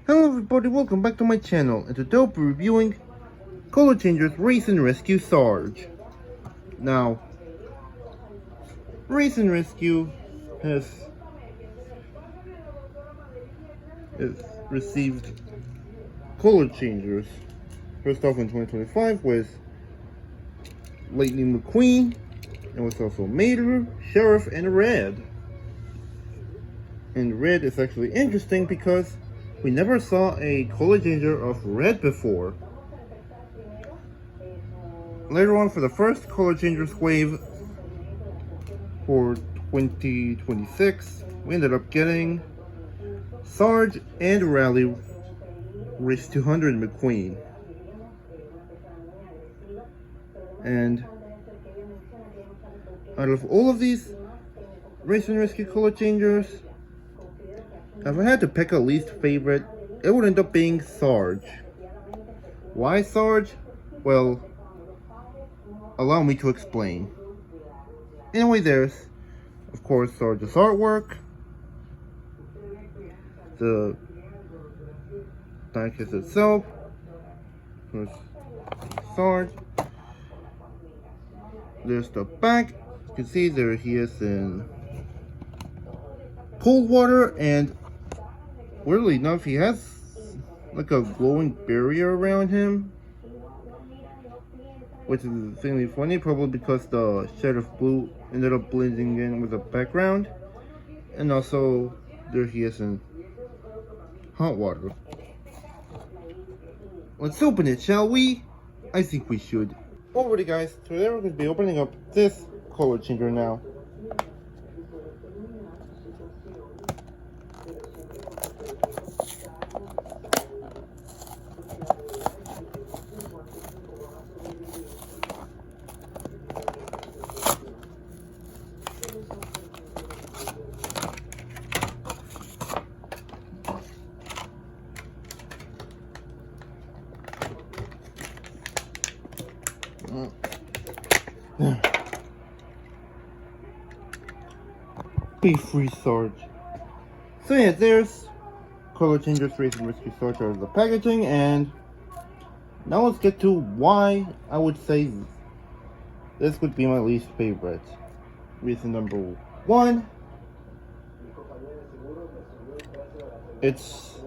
Hello everybody, welcome back to my channel, and today I'll be reviewing Color Changers Race and Rescue Sarge. Now, Race and Rescue has received Color Changers. First off in 2025 with Lightning McQueen, and was also Mater, Sheriff, and Red. And Red is actually interesting because we never saw a color changer of Red before. Later on, for the first color changers wave for 2026, we ended up getting Sarge and Rally Race 200 McQueen. And out of all of these Race and Rescue color changers, if I had to pick a least favorite, it would end up being Sarge. Why Sarge? Well, allow me to explain. Anyway, there's, of course, Sarge's artwork. The diecast itself. There's Sarge. There's the back. You can see there he is in cold water, and weirdly enough, he has like a glowing barrier around him, which is extremely funny, probably because the shade of blue ended up blending in with the background. And also, there he is in hot water. Let's open it, shall we? I think we should. Alrighty guys, today we're going to be opening up this color changer now. Be free, Sarge. So yeah, there's Color Changers Race and Rescue Sarge out of the packaging, and now let's get to why I would say this would be my least favorite. Reason number one, it's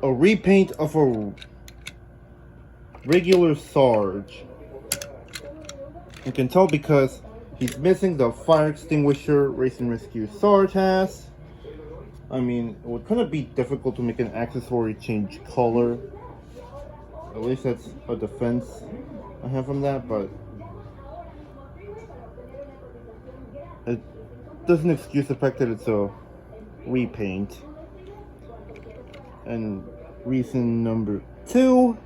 a repaint of a regular Sarge. You can tell because he's missing the fire extinguisher Race and Rescue Sarge has. I mean, it would kind of be difficult to make an accessory change color. At least that's a defense I have from that, but it doesn't excuse the fact that it's a repaint. And reason number two,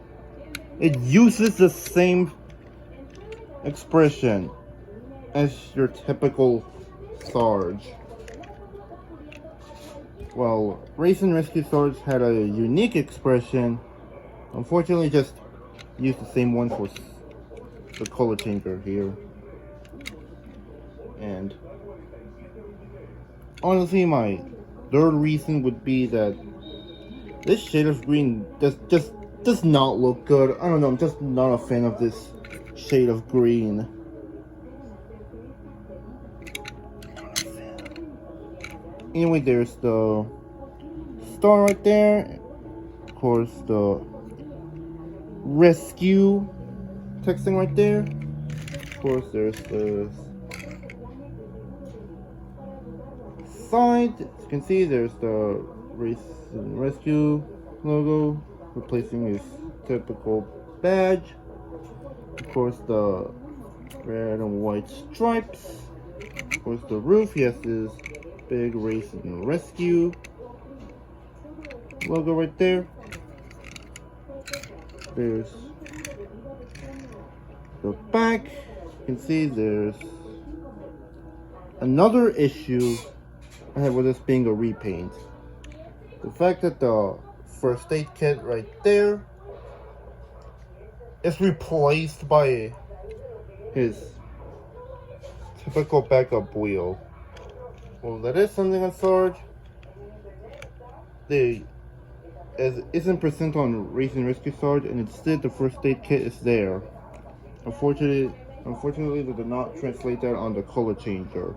it uses the same expression as your typical Sarge. Well, Race and Rescue Sarge had a unique expression. Unfortunately, just used the same one for the color changer here. And honestly, my third reason would be that this shade of green does not look good. I don't know, I'm just not a fan of this shade of green. Anyway, there's the star right there. Of course, the rescue texting right there. Of course, there's the side. As you can see, there's the Race and Rescue logo, replacing his typical badge. Of course, the red and white stripes. Of course, the roof, he has this big Race and Rescue logo right there. There's the back. You can see there's another issue I have with this being a repaint. The fact that the first aid kit right there is replaced by his typical backup wheel. Well, that is something on Sarge. They as isn't present on Racing Rescue Sarge, and instead the first aid kit is there. Unfortunately, they did not translate that on the color changer.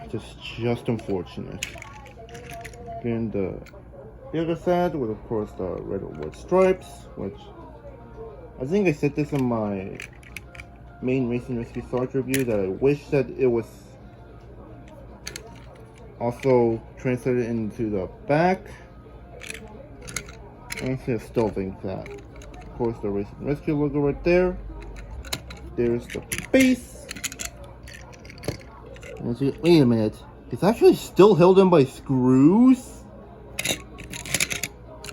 Just unfortunate. Again, the other side with, of course, the red and white stripes, which I think I said this in my main Racing Rescue Sarge review, that I wish that it was also translated into the back. Honestly, I still think that. Of course, the Racing Rescue logo right there. There's the base. And see, wait a minute. It's actually still held in by screws?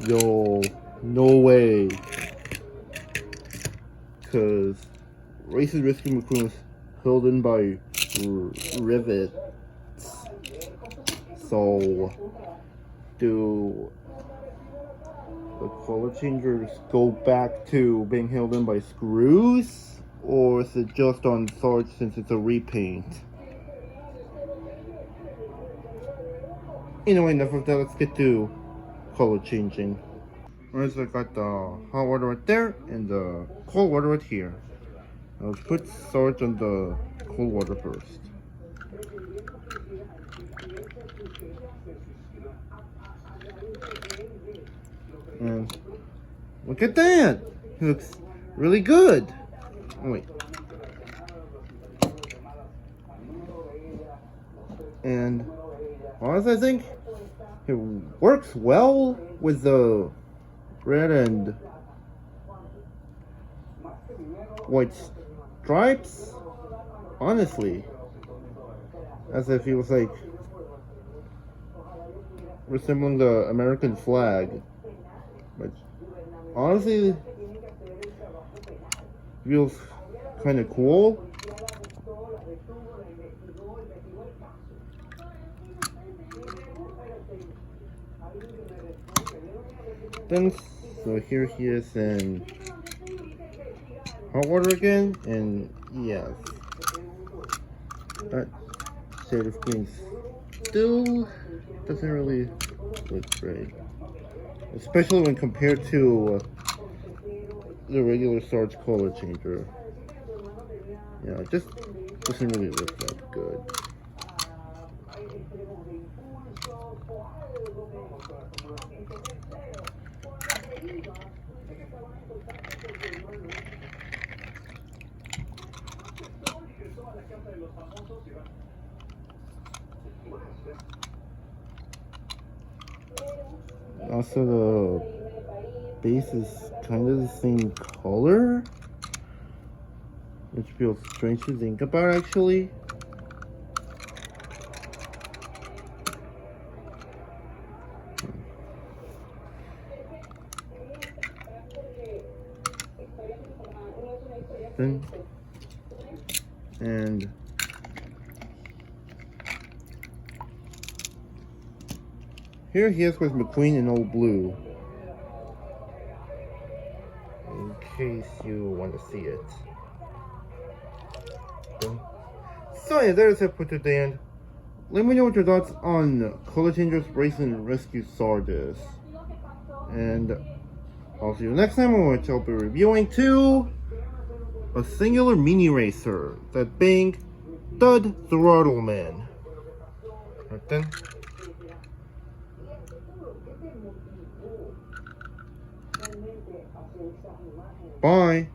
Yo, no way. Because Racing Rescue McQueen was held in by rivets. So, do the color changers go back to being held in by screws? Or is it just on Sarge since it's a repaint? Anyway, enough of that, let's get to color changing. Alright, so I got the hot water right there and the cold water right here. I'll put Sarge on the cold water first. And look at that! It looks really good! Oh, wait. And honestly, I think it works well with the red and white stripes. Honestly, as if he was like resembling the American flag. But honestly, feels kind of cool. Then, so here he is in hot water again, and yes, that shade of green still doesn't really look great, especially when compared to the regular Sarge color changer. Yeah, it just doesn't really look that good. Also, the base is kind of the same color, which feels strange to think about, actually. And here he is with McQueen in old blue, in case you want to see it. So yeah, there's it for today, and let me know what your thoughts on Color Changers Racing Rescue Sarges. And I'll see you next time, in which I'll be reviewing a singular mini racer, that being Dud Throttle Man. Right then. Bye.